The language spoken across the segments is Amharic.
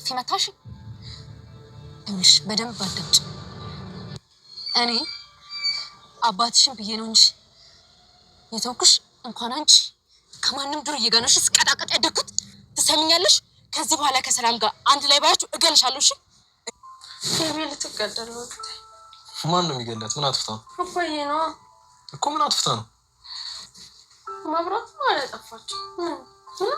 በጥፊ መታሽ? እሺ በደንብ አድምጪ። እኔ አባትሽን ብዬ ነው እንጂ የተውኩሽ እንኳን አንቺ ከማንም ዱርዬ ጋር ነው ስቀጣቀጥ ያደግኩት። ትሰሚኛለሽ? ከዚህ በኋላ ከሰላም ጋር አንድ ላይ ባያችሁ እገልሻለሁ። እሺ ፌሚ ልትገደል ነው። ማን ነው የሚገላት? ምን አጥፍታ ነው? አባዬ ነው እኮ። ምን አጥፍታ ነው? መብራት ማለት ጠፋችሁ? ምን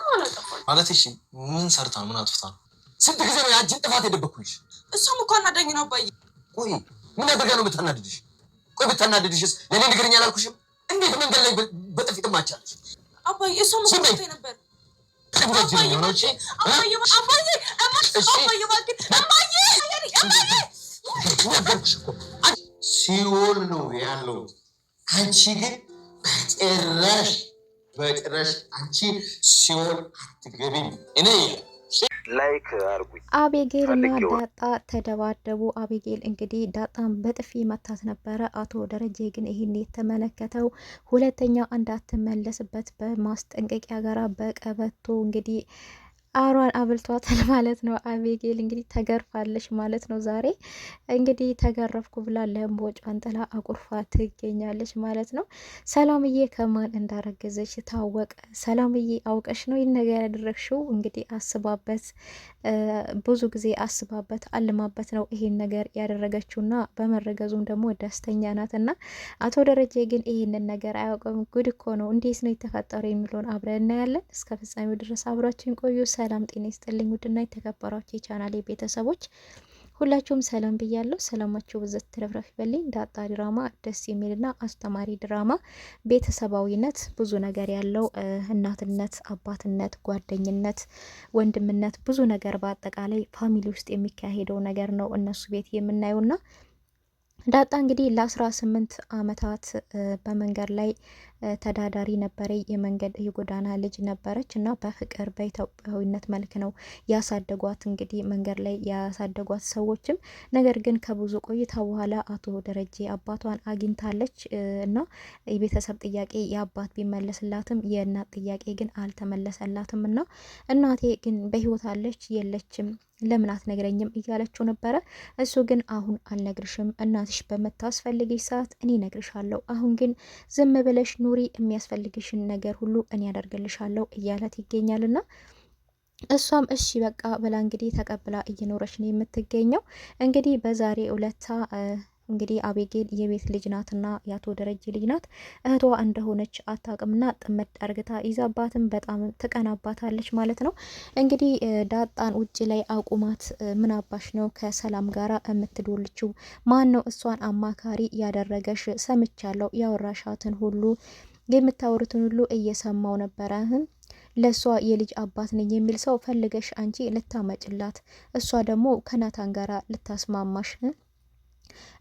ማለት ጠፋችሁ? ማለት እሺ ምን ሰርታ ነው? ምን አጥፍታ ነው? ስንት ጊዜ ነው ያንቺን ጥፋት የደበኩልሽ? እሷም እኮ አናደኝ ነው አባዬ። ቆይ ምን አድርጋ ነው የምታናድድሽ? ቆይ ብታናድድሽስ ለኔ ንገረኝ አላልኩሽም? እንዴት መንገድ ላይ በጥፊ ትማቻለሽ? አባዬ እሷም እኮ ተይ ነበር። አባዬ ሲኦል ነው ያለው። አንቺ ግን በጭራሽ አንቺ ሲኦል አትገቢም። እኔ ላይክ አርጉኝ። አቤጌል እና ዳጣ ተደባደቡ። አቤጌል እንግዲህ ዳጣን በጥፊ መታት ነበረ። አቶ ደረጀ ግን ይህን የተመለከተው ሁለተኛ እንዳትመለስበት በማስጠንቀቂያ ጋራ በቀበቶ እንግዲህ አሯን አብልቷታል ማለት ነው። አቤጌል እንግዲህ ተገርፋለች ማለት ነው። ዛሬ እንግዲህ ተገረፍኩ ብላ ለምቦጫን ጥላ አቁርፋ ትገኛለች ማለት ነው። ሰላምዬ ከማን እንዳረገዘች ታወቀ። ሰላምዬ አውቀሽ ነው ይህን ነገር ያደረግሽው? እንግዲህ አስባበት፣ ብዙ ጊዜ አስባበት አልማበት ነው ይሄን ነገር ያደረገችውና በመረገዙም ደግሞ ደስተኛ ናት። እና አቶ ደረጀ ግን ይህንን ነገር አያውቅም። ጉድ እኮ ነው። እንዴት ነው የተፈጠረው የሚለውን አብረን እናያለን። እስከ ፍጻሜው ድረስ አብራችን ቆዩ። ሰላም ጤና ይስጥልኝ ውድና የተከበራችሁ የቻናሌ ቤተሰቦች ሁላችሁም ሰላም ብያለሁ። ሰላማችሁ ብዘት ትረፍረፍ ይበልኝ። ዳጣ ድራማ ደስ የሚልና አስተማሪ ድራማ፣ ቤተሰባዊነት ብዙ ነገር ያለው እናትነት፣ አባትነት፣ ጓደኝነት፣ ወንድምነት ብዙ ነገር በአጠቃላይ ፋሚሊ ውስጥ የሚካሄደው ነገር ነው እነሱ ቤት የምናየውና ዳጣ እንግዲህ ለ18 ዓመታት በመንገድ ላይ ተዳዳሪ ነበረ። የመንገድ የጎዳና ልጅ ነበረች እና በፍቅር በኢትዮጵያዊነት መልክ ነው ያሳደጓት። እንግዲህ መንገድ ላይ ያሳደጓት ሰዎችም ነገር ግን ከብዙ ቆይታ በኋላ አቶ ደረጀ አባቷን አግኝታለች እና የቤተሰብ ጥያቄ የአባት ቢመለስላትም የእናት ጥያቄ ግን አልተመለሰላትም እና እናቴ ግን በህይወት አለች የለችም ለምን አትነግረኝም እያለችው ነበረ። እሱ ግን አሁን አልነግርሽም፣ እናትሽ በምታስፈልግሽ ሰዓት እኔ ነግርሻለሁ፣ አሁን ግን ዝም ብለሽ ኑሪ፣ የሚያስፈልግሽን ነገር ሁሉ እኔ ያደርግልሻለሁ እያለት ይገኛልና እሷም እሺ በቃ ብላ እንግዲህ ተቀብላ እየኖረች ነው የምትገኘው። እንግዲህ በዛሬ ዕለት እንግዲህ አቤጌል የቤት ልጅ ናትና የአቶ ደረጀ ልጅ ናት። እህቷ እንደሆነች አታውቅምና ጥምድ አርግታ ይዛባትም በጣም ትቀናባታለች ማለት ነው። እንግዲህ ዳጣን ውጭ ላይ አቁማት ምን አባሽ ነው ከሰላም ጋራ የምትዶልችው? ማን ነው እሷን አማካሪ ያደረገሽ? ሰምቻለሁ፣ ያወራሻትን ሁሉ የምታወሩትን ሁሉ እየሰማው ነበረ። ለሷ የልጅ አባት ነኝ የሚል ሰው ፈልገሽ አንቺ ልታመጭላት፣ እሷ ደግሞ ከናታን ጋራ ልታስማማሽ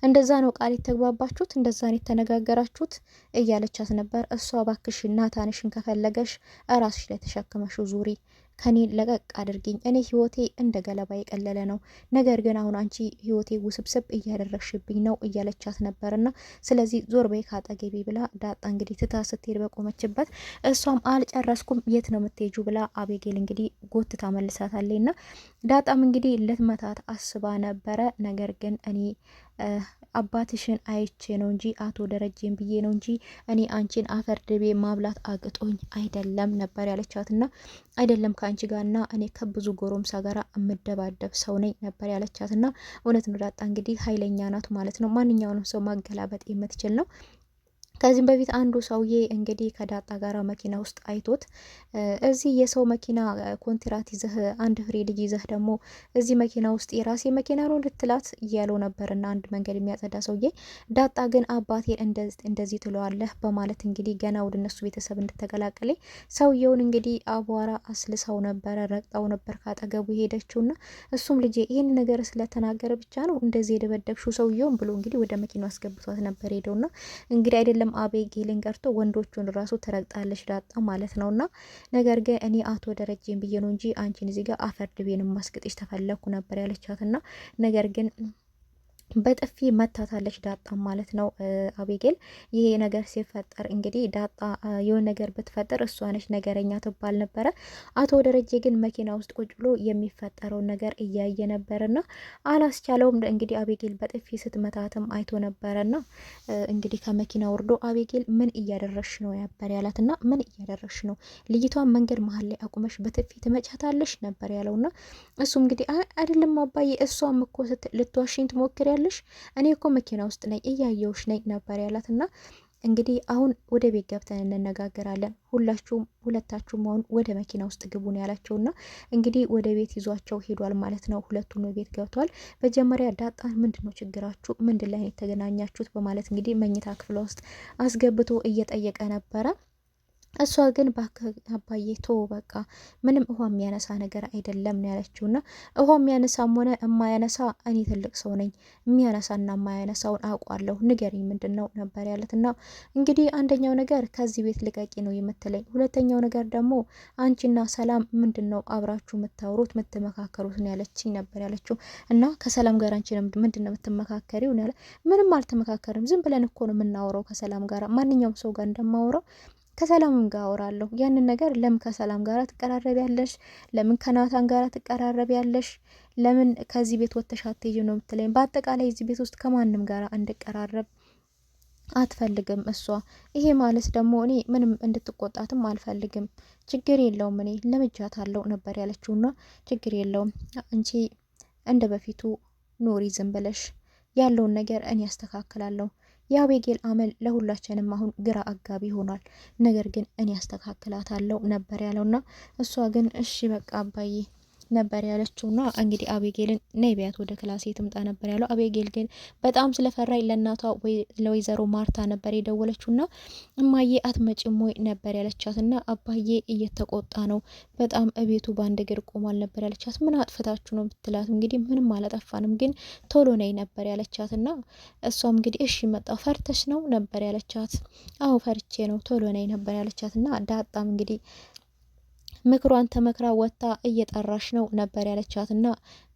እንደዛ ነው ቃል የተግባባችሁት፣ እንደዛ ነው የተነጋገራችሁት እያለቻት ነበር። እሷ ባክሽ ናታንሽን ከፈለገሽ እራስሽ ላይ ተሸክመሽው ዙሪ፣ ከኔ ለቀቅ አድርጊኝ፣ እኔ ህይወቴ እንደ ገለባ የቀለለ ነው፣ ነገር ግን አሁን አንቺ ህይወቴ ውስብስብ እያደረግሽብኝ ነው እያለቻት ነበርና ስለዚህ ዞር በይ ካጠገቤ ብላ ዳጣ እንግዲህ ትታ ስትሄድ በቆመችበት እሷም አልጨረስኩም የት ነው የምትሄጁ ብላ አቤጌል እንግዲህ ጎትታ መልሳታለችና ዳጣም እንግዲህ ልትመታት አስባ ነበረ። ነገር ግን እኔ አባትሽን አይቼ ነው እንጂ አቶ ደረጀን ብዬ ነው እንጂ እኔ አንቺን አፈር ድቤ ማብላት አቅጦኝ አይደለም ነበር ያለቻትና አይደለም ከአንቺ ጋርና እኔ ከብዙ ጎረምሳ ጋር እምደባደብ ሰው ነኝ ነበር ያለቻትና እውነት ነው ዳጣ እንግዲህ ኃይለኛ ናት ማለት ነው። ማንኛውንም ሰው ማገላበጥ የምትችል ነው። ከዚህም በፊት አንዱ ሰውዬ እንግዲህ ከዳጣ ጋራ መኪና ውስጥ አይቶት እዚህ የሰው መኪና ኮንትራት ይዘህ አንድ ፍሬ ልጅ ይዘህ ደግሞ እዚህ መኪና ውስጥ የራሴ መኪና ነው ልትላት እያለው ነበርና አንድ መንገድ የሚያጸዳ ሰውዬ ዳጣ ግን አባቴን እንደዚህ ትለዋለህ በማለት እንግዲህ ገና ወደ እነሱ ቤተሰብ እንድትቀላቀለ ሰውየውን እንግዲህ አቧራ አስልሳው ነበረ፣ ረግጣው ነበር ካጠገቡ ሄደችውና እሱም ልጄ ይህን ነገር ስለተናገረ ብቻ ነው እንደዚህ የደበደብሽው ሰውየውን ብሎ እንግዲህ ወደ መኪናው አስገብቷት ነበር ሄደውና እንግዲህ አይደለም አቤጌልን ቀርቶ ወንዶቹን ራሱ ተረግጣለች ዳጣ ማለት ነውና ነገር ግን እኔ አቶ ደረጀን ብዬ ነው እንጂ አንቺን እዚህ ጋር አፈር ድቤን ማስቀጥሽ ተፈለኩ ነበር ያለቻትና ነገር ግን በጥፊ መታታለች ዳጣ ማለት ነው አቤጌል። ይሄ ነገር ሲፈጠር እንግዲህ ዳጣ የሆነ ነገር ብትፈጥር እሷ ነች ነገረኛ ትባል ነበረ። አቶ ደረጀ ግን መኪና ውስጥ ቁጭ ብሎ የሚፈጠረውን ነገር እያየ ነበርና አላስቻለውም። እንግዲህ አቤጌል በጥፊ ስትመታትም አይቶ ነበረና እንግዲህ ከመኪና ወርዶ አቤጌል ምን እያደረሽ ነው ነበር ያላትና ምን እያደረሽ ነው ልጅቷን መንገድ መሀል ላይ አቁመሽ በጥፊ ትመቻታለሽ ነበር ያለውና እሱም እንግዲህ አይደለም አባዬ እሷም እኮ ልትዋሽኝ ትሞክሪያለሽ እኔ እኮ መኪና ውስጥ ነኝ እያየውሽ ነኝ ነበር ያላትና እንግዲህ አሁን ወደ ቤት ገብተን እንነጋገራለን ሁለታችሁም አሁን ወደ መኪና ውስጥ ግቡ ነው ያላቸውና እንግዲህ ወደ ቤት ይዟቸው ሄዷል ማለት ነው። ሁለቱም ቤት ገብተዋል። መጀመሪያ ዳጣን ምንድነው ችግራችሁ ምንድን ላይ የተገናኛችሁት በማለት እንግዲህ መኝታ ክፍሏ ውስጥ አስገብቶ እየጠየቀ ነበረ። እሷ ግን አባዬ ቶ በቃ ምንም ውሃ የሚያነሳ ነገር አይደለም ነው ያለችውና ውሃ የሚያነሳም ሆነ የማያነሳ እኔ ትልቅ ሰው ነኝ የሚያነሳና የማያነሳውን አውቃለሁ ንገሪኝ ምንድን ነው ነበር ያለትና እንግዲህ አንደኛው ነገር ከዚህ ቤት ልቀቂ ነው የምትለኝ፣ ሁለተኛው ነገር ደግሞ አንቺና ሰላም ምንድን ነው አብራችሁ የምታወሩት የምትመካከሩት ነው ያለችኝ ነበር ያለችው። እና ከሰላም ጋር አንቺ ምንድን ነው የምትመካከሪው ነው ያለ። ምንም አልተመካከርም ዝም ብለን እኮ ነው የምናወራው ከሰላም ጋር ማንኛውም ሰው ጋር እንደማወራው ከሰላም ጋር አወራለሁ። ያንን ነገር ለምን ከሰላም ጋር ትቀራረቢያለሽ? ለምን ከናታን ጋር ትቀራረቢያለሽ? ለምን ከዚህ ቤት ወጥተሽ አትሄጂም ነው የምትለኝ። በአጠቃላይ እዚህ ቤት ውስጥ ከማንም ጋር እንድቀራረብ አትፈልግም እሷ። ይሄ ማለት ደግሞ እኔ ምንም እንድትቆጣትም አልፈልግም። ችግር የለውም እኔ ለምጃታለሁ ነበር ያለችውና ችግር የለውም አንቺ እንደ በፊቱ ኑሪ ዝም ብለሽ ያለውን ነገር እኔ ያስተካክላለሁ። የአቤጌል አመል ለሁላችንም አሁን ግራ አጋቢ ሆኗል። ነገር ግን እኔ ያስተካክላታለሁ ነበር ያለውና እሷ ግን እሺ በቃ አባዬ ነበር ያለችውና እንግዲህ አቤጌልን ነይ ቢያት ወደ ክላሴ ትምጣ ነበር ያለው። አቤጌል ግን በጣም ስለፈራኝ ለእናቷ ለወይዘሮ ማርታ ነበር የደወለችውና እማዬ አትመጭም ወይ ነበር ያለቻትና አባዬ እየተቆጣ ነው በጣም እቤቱ በአንድ እግር ቆሟል ነበር ያለቻት። ምን አጥፍታችሁ ነው ብትላት እንግዲህ ምንም አላጠፋንም ግን ቶሎ ነይ ነበር ያለቻትና እሷም እንግዲህ እሺ መጣው ፈርተሽ ነው ነበር ያለቻት። አዎ ፈርቼ ነው ቶሎ ነይ ነበር ያለቻትና ዳጣም እንግዲህ ምክሯን ተመክራ ወጣ እየጠራሽ ነው ነበር ያለቻትና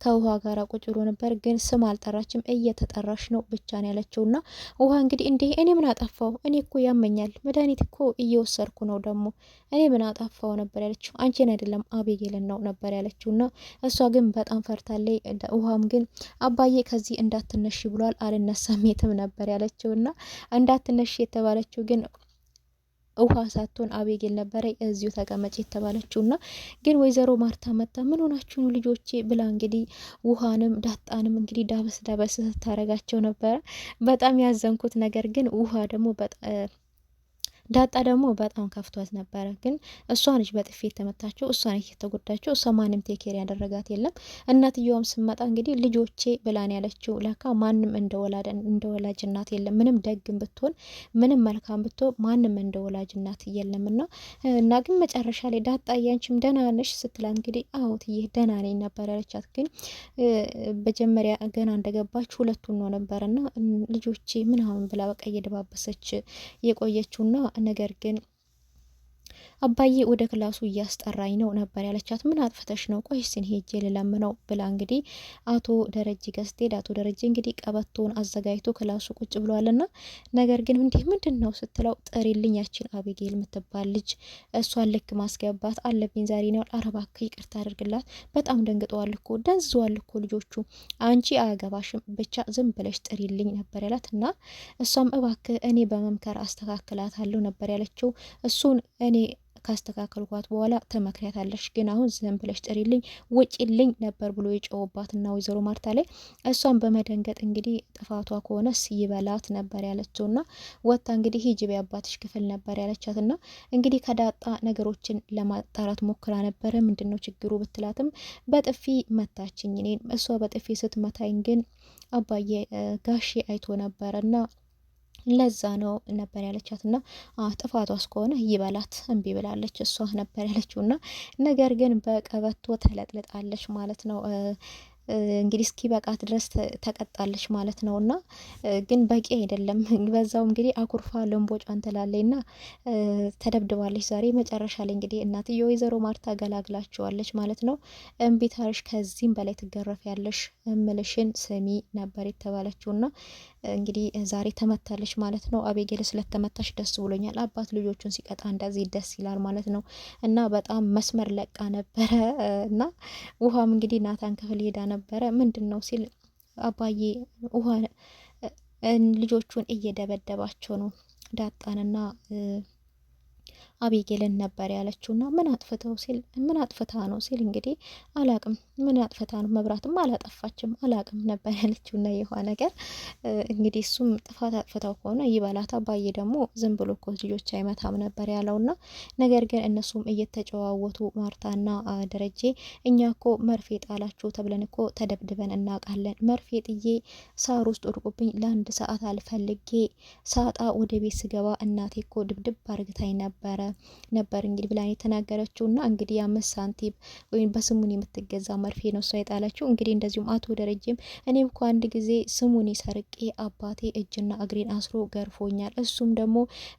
ከውሃ ጋር ቁጭ ብሎ ነበር ግን ስም አልጠራችም እየተጠራሽ ነው ብቻ ነው ያለችውና ውሃ እንግዲህ እንዴ እኔ ምን አጠፋው እኔ እኮ ያመኛል መድኃኒት እኮ እየወሰድኩ ነው ደግሞ እኔ ምን አጠፋው ነበር ያለችው። አንቺን አይደለም አቤጌልን ነው ነበር ያለችውና እሷ ግን በጣም ፈርታለይ። ውሃም ግን አባዬ ከዚህ እንዳትነሺ ብሏል አልነሳም የትም ነበር ያለችውና እንዳትነሺ የተባለችው ግን ውሃ ሳትሆን አቤጌል ነበረ እዚሁ ተቀመጭ የተባለችውና ግን ወይዘሮ ማርታ መጣ ምን ሆናችሁ ነው ልጆቼ ብላ እንግዲህ ውሃንም ዳጣንም እንግዲህ ዳበስ ስታረጋቸው ነበረ። በጣም ያዘንኩት ነገር ግን ውሃ ደግሞ ዳጣ ደግሞ በጣም ከፍቷት ነበረ። ግን እሷ ነች በጥፊ የተመታችው እሷ ነች የተጎዳችው። እሷ ማንም ቴኬር ያደረጋት የለም። እናትየውም ስመጣ እንግዲህ ልጆቼ ብላን ያለችው ለካ ማንም እንደ ወላጅ እናት የለም። ምንም ደግም ብትሆን ምንም መልካም ብትሆን ማንም እንደ ወላጅ እናት የለም። እና ግን መጨረሻ ላይ ዳጣ ያንቺም ደህና ነሽ ስትላት እንግዲህ አዎ ትዬ ደህና ነኝ ነበር ያለቻት። ግን መጀመሪያ ገና እንደገባች ሁለቱን ነው ነበርና ልጆቼ ምናምን ብላ በቃ እየደባበሰች የቆየችውና ነገር ግን አባዬ ወደ ክላሱ እያስጠራኝ ነው ነበር ያለቻት። ምን አጥፍተሽ ነው? ቆይ እስኪ ሄጄ ልለምነው ብላ እንግዲህ አቶ ደረጀ ገስቴድ አቶ ደረጀ እንግዲህ ቀበቶውን አዘጋጅቶ ክላሱ ቁጭ ብሏልና ነገር ግን እንዴ ምንድን ነው ስትለው ጥሪልኝ ያችን አቤጌል የምትባል ልጅ እሷን ልክ ማስገባት አለብኝ ዛሬ ነው። ኧረ እባክህ ይቅርታ አድርግላት በጣም ደንግጠዋል እኮ ደንዝዋል እኮ ልጆቹ አንቺ አያገባሽም ብቻ ዝም ብለሽ ጥሪልኝ ነበር ያላት እና እሷም እባክህ እኔ በመምከር አስተካክላታለሁ ነበር ያለችው። እሱን እኔ ካስተካከልኳት በኋላ ተመክሪያታለሽ ግን አሁን ዝም ብለሽ ጥሪልኝ ውጪልኝ ነበር ብሎ የጨውባትና ወይዘሮ ማርታ ላይ እሷን በመደንገጥ እንግዲህ ጥፋቷ ከሆነስ ይበላት ነበር ያለችውና ወጣ እንግዲህ ሂጂ በአባትሽ ክፍል ነበር ያለቻትና እንግዲህ ከዳጣ ነገሮችን ለማጣራት ሞክራ ነበረ። ምንድነው ችግሩ ብትላትም በጥፊ መታችኝ እኔን እሷ በጥፊ ስትመታኝ ግን አባዬ ጋሼ አይቶ ነበረና ለዛ ነው ነበር ያለቻትና ጥፋቷ እስከሆነ ይበላት እምቢ ብላለች እሷ ነበር ያለችውና ነገር ግን በቀበቶ ተለጥልጣለች ማለት ነው እንግዲህ እስኪ በቃት ድረስ ተቀጣለች ማለት ነውና ግን በቂ አይደለም። በዛው እንግዲህ አኩርፋ ለምቦጫን ትላለችና ተደብድባለች ዛሬ መጨረሻ ላይ እንግዲህ እናትየው ወይዘሮ ማርታ ገላግላቸዋለች ማለት ነው። እምቢታሽ ከዚህም በላይ ትገረፊያለሽ እምልሽን ስሚ ነበር የተባለችውና እንግዲህ ዛሬ ተመታለች ማለት ነው። አቤጌል ስለተመታሽ ደስ ብሎኛል። አባት ልጆቹን ሲቀጣ እንደዚህ ደስ ይላል ማለት ነው። እና በጣም መስመር ለቃ ነበረ እና ውሃም እንግዲህ ናታን ክፍል ሄዳ ነበረ። ምንድን ነው ሲል አባዬ ውሃ ልጆቹን እየደበደባቸው ነው ዳጣንና አቤጌልን ነበር ያለችውና ምን አጥፍተው ሲል ምን አጥፍታ ነው ሲል እንግዲህ አላቅም ምን አጥፍታ ነው መብራትም አላጠፋችም አላቅም ነበር ያለችውና የውሃ ነገር እንግዲህ እሱም ጥፋት አጥፍተው ከሆነ ይበላት አባዬ ደግሞ ዝም ብሎ እኮ ልጆች አይመታም ነበር ያለውና ነገር ግን እነሱም እየተጨዋወቱ ማርታና ደረጀ እኛ እኮ መርፌ ጣላችሁ ተብለን እኮ ተደብድበን እናውቃለን መርፌ ጥዬ ሳር ውስጥ ወድቁብኝ ለአንድ ሰዓት አልፈልጌ ሳጣ ወደ ቤት ስገባ እናቴ እኮ ድብድብ አርግታኝ ነበር እንግዲህ ብላ የተናገረችው እና እንግዲህ 5 ሳንቲም ወይም በስሙን የምትገዛ መርፌ ነው እሷ የጣለችው። እንግዲህ እንደዚሁም አቶ ደረጀም እኔም እኮ አንድ ጊዜ ስሙን ሰርቄ አባቴ እጅና እግሬን አስሮ ገርፎኛል። እሱም ደግሞ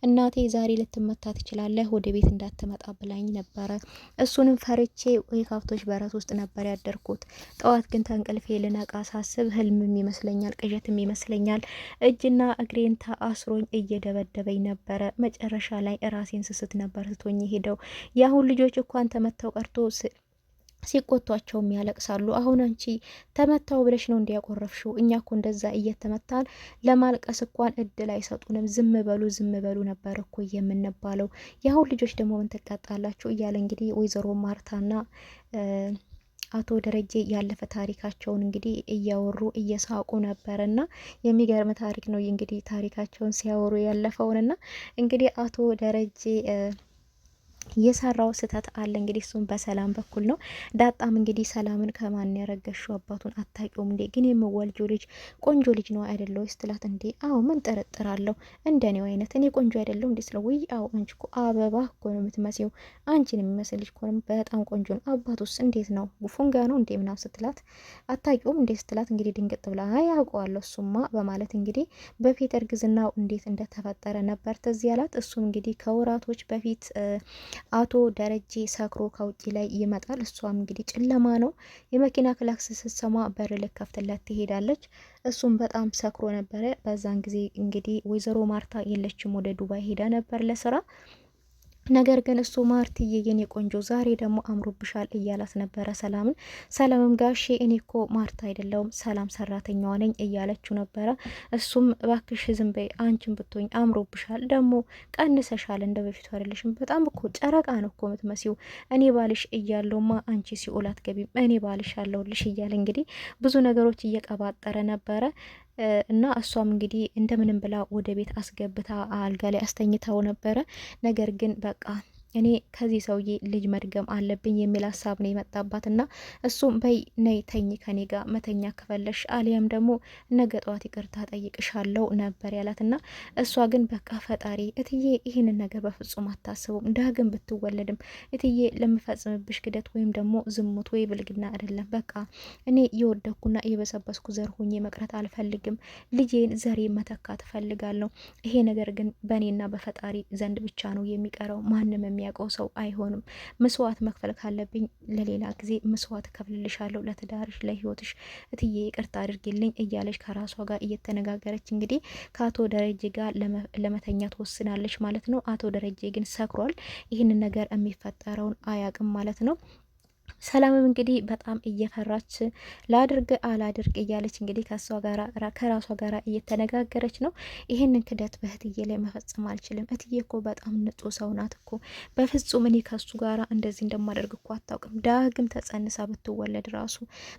እናቴ ዛሬ ልትመታ ትችላለህ ወደ ቤት እንዳትመጣ ብላኝ ነበረ። እሱንም ፈርቼ የካብቶች በረት ውስጥ ነበር ያደርኩት። ጠዋት ግን ተንቅልፌ ልነቃ ሳስብ ህልምም ይመስለኛል ቅዠትም ይመስለኛል እጅና እግሬን አስሮኝ እየደበደበኝ ነበረ። መጨረሻ ላይ ራሴን ስስት ነበር ስቶኝ ሄደው የአሁን ልጆች እንኳን ተመተው ቀርቶ ሲቆጧቸውም ያለቅሳሉ። አሁን አንቺ ተመታው ብለሽ ነው እንዲያቆረፍሽው? እኛ እኮ እንደዛ እየተመታን ለማልቀስ እንኳን እድል አይሰጡንም። ዝም በሉ ነበር እኮ የምንባለው። የአሁን ልጆች ደግሞ ምን ትቀጣላችሁ? እያለ እንግዲህ ወይዘሮ ማርታና አቶ ደረጀ ያለፈ ታሪካቸውን እንግዲህ እያወሩ እየሳቁ ነበርና የሚገርም ታሪክ ነው እንግዲህ ታሪካቸውን ሲያወሩ ያለፈውንና እንግዲህ አቶ ደረጀ የሰራው ስህተት አለ እንግዲህ እሱም በሰላም በኩል ነው። ዳጣም እንግዲህ ሰላምን ከማን ያረገሽው አባቱን አታውቂውም እንዴ? ግን የምወልጂው ልጅ ቆንጆ ልጅ ነው አይደለው ስትላት እንዴ አዎ ምን ጥርጥር አለው እንደኔው አይነት እኔ ቆንጆ አይደለው እንዴ ስለው ውይ አዎ አንቺ እኮ አበባ እኮ ነው የምትመስይው አንቺን የሚመስል ልጅ እኮ በጣም ቆንጆ ነው አባቱስ እንዴት ነው ፉንጋ ነው እንዴ ምናምን ስትላት አታውቂውም እንዴ ስትላት እንግዲህ ድንግጥ ብላ አይ አውቀዋለሁ እሱማ በማለት እንግዲህ በፊት እርግዝናው እንዴት እንደተፈጠረ ነበር ትዝ ያላት። እሱም እንግዲህ ከወራቶች በፊት አቶ ደረጀ ሰክሮ ከውጭ ላይ ይመጣል። እሷም እንግዲህ ጨለማ ነው የመኪና ክላክስ ስትሰማ በር ልከፍትለት ትሄዳለች። እሱም በጣም ሰክሮ ነበረ። በዛን ጊዜ እንግዲህ ወይዘሮ ማርታ የለችም ወደ ዱባይ ሄዳ ነበር ለስራ። ነገር ግን እሱ ማርትዬ የኔ ቆንጆ ዛሬ ደግሞ አምሮብሻል እያላት ነበረ ሰላምን። ሰላምም ጋሼ እኔ እኮ ማርታ አይደለሁም ሰላም ሰራተኛዋ ነኝ እያለችው ነበረ። እሱም እባክሽ ዝም በይ አንቺን ብትሆኝ አምሮብሻል ደግሞ ቀንሰሻል እንደ በፊቱ አይደለሽም በጣም እኮ ጨረቃ ነው እኮ የምትመሲው እኔ ባልሽ እያለውማ አንቺ ሲኦል አትገቢም እኔ ባልሽ አለውልሽ እያለ እንግዲህ ብዙ ነገሮች እየቀባጠረ ነበረ። እና እሷም እንግዲህ እንደምንም ብላ ወደ ቤት አስገብታ አልጋ ላይ አስተኝታው ነበረ። ነገር ግን በቃ እኔ ከዚህ ሰውዬ ልጅ መድገም አለብኝ የሚል ሀሳብ ነው የመጣባት እና እሱም በይ ነይ ተኝ ከኔ ጋር መተኛ ከፈለሽ አሊያም ደግሞ ነገ ጠዋት ይቅርታ ጠይቅሻለሁ ነበር ያላት። እና እሷ ግን በቃ ፈጣሪ እትዬ ይህንን ነገር በፍጹም አታስቡም ዳግም ብትወለድም እትዬ ለምፈጽምብሽ ክደት ወይም ደግሞ ዝሙት ወይ ብልግና አይደለም በቃ እኔ የወደኩና የበሰበስኩ ዘር ሆኜ መቅረት አልፈልግም ልጄን ዘሬ መተካት እፈልጋለሁ። ይሄ ነገር ግን በእኔና በፈጣሪ ዘንድ ብቻ ነው የሚቀረው ማንም የሚያውቀው ሰው አይሆንም። መስዋዕት መክፈል ካለብኝ ለሌላ ጊዜ መስዋዕት ከፍልልሻለሁ ለትዳርሽ ለህይወትሽ እትዬ ይቅርታ አድርጊልኝ እያለች ከራሷ ጋር እየተነጋገረች እንግዲህ ከአቶ ደረጀ ጋር ለመተኛት ወስናለች ማለት ነው። አቶ ደረጀ ግን ሰክሯል። ይህንን ነገር የሚፈጠረውን አያውቅም ማለት ነው። ሰላምም እንግዲህ በጣም እየፈራች ላድርግ አላድርግ እያለች እንግዲህ ከራሷ ጋራ እየተነጋገረች ነው። ይህንን ክደት በእህትዬ ላይ መፈጸም አልችልም። እህትዬ እኮ በጣም ንጹሕ ሰው ናት እኮ በፍጹም እኔ ከሱ ጋራ እንደዚህ እንደማደርግ እኮ አታውቅም። ዳግም ተጸንሳ ብትወለድ ራሱ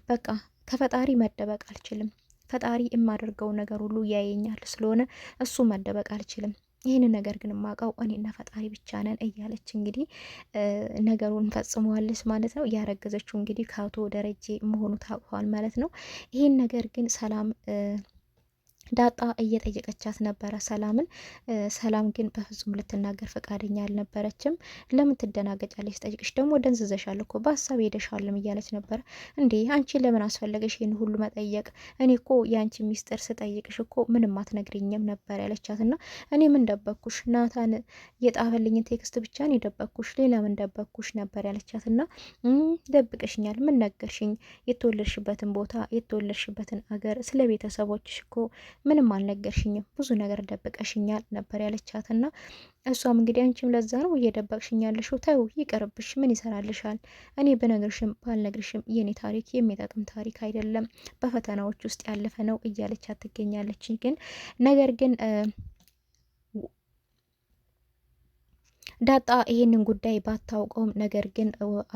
በቃ ከፈጣሪ መደበቅ አልችልም። ፈጣሪ የማደርገው ነገር ሁሉ ያየኛል ስለሆነ እሱ መደበቅ አልችልም። ይህንን ነገር ግን ማቀው እኔና ፈጣሪ ብቻ ነን እያለች እንግዲህ ነገሩን ፈጽመዋለች ማለት ነው። ያረገዘችው እንግዲህ ከአቶ ደረጀ መሆኑ ታውቋል ማለት ነው። ይህን ነገር ግን ሰላም ዳጣ እየጠየቀቻት ነበረ ሰላምን። ሰላም ግን በፍጹም ልትናገር ፈቃደኛ አልነበረችም። ለምን ትደናገጫለች? ጠይቅሽ ደግሞ ደንዝዘሻል እኮ በሀሳብ ሄደሻልም እያለች ነበረ። እንዴ አንቺ ለምን አስፈለገሽ ይህን ሁሉ መጠየቅ? እኔ እኮ የአንቺ ሚስጥር ስጠይቅሽ እኮ ምንም አትነግሪኝም ነበር ያለቻት። እና እኔ ምን ደበኩሽ? ናታን የጣፈልኝን ቴክስት ብቻ ነው የደበኩሽ፣ ሌላ ምን ደበኩሽ ነበር ያለቻት። እና ደብቀሽኛል፣ ምን ነገርሽኝ? የተወለድሽበትን ቦታ፣ የተወለድሽበትን አገር፣ ስለ ቤተሰቦችሽ እኮ ምንም አልነገርሽኝም፣ ብዙ ነገር ደብቀሽኛል ነበር ያለቻት። እና እሷም እንግዲህ አንቺም ለዛ ነው እየደበቅሽኛለሽ፣ ተው ይቅርብሽ፣ ምን ይሰራልሻል? እኔ ብነግርሽም ባልነግርሽም የኔ ታሪክ የሚጠቅም ታሪክ አይደለም፣ በፈተናዎች ውስጥ ያለፈ ነው እያለቻት ትገኛለች። ግን ነገር ግን ዳጣ ይሄንን ጉዳይ ባታውቀውም ነገር ግን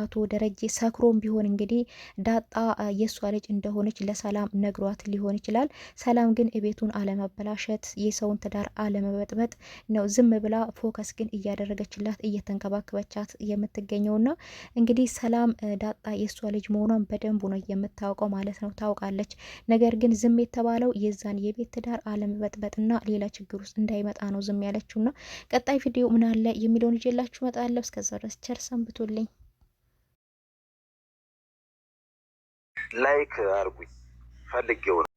አቶ ደረጀ ሰክሮም ቢሆን እንግዲህ ዳጣ የእሷ ልጅ እንደሆነች ለሰላም ነግሯት ሊሆን ይችላል። ሰላም ግን ቤቱን አለመበላሸት፣ የሰውን ትዳር አለመበጥበጥ ነው ዝም ብላ ፎከስ ግን እያደረገችላት እየተንከባከበቻት የምትገኘውና እንግዲህ ሰላም ዳጣ የእሷ ልጅ መሆኗን በደንቡ ነው የምታውቀው ማለት ነው፣ ታውቃለች። ነገር ግን ዝም የተባለው የዛን የቤት ትዳር አለመበጥበጥና ሌላ ችግር ውስጥ እንዳይመጣ ነው ዝም ያለችውና ቀጣይ ቪዲዮ ምን አለ የሚለውን ይዤላችሁ እመጣለሁ። እስከዛ ድረስ ቸር ሰንብቱልኝ። ላይክ አርጉኝ ፈልጌው ነው።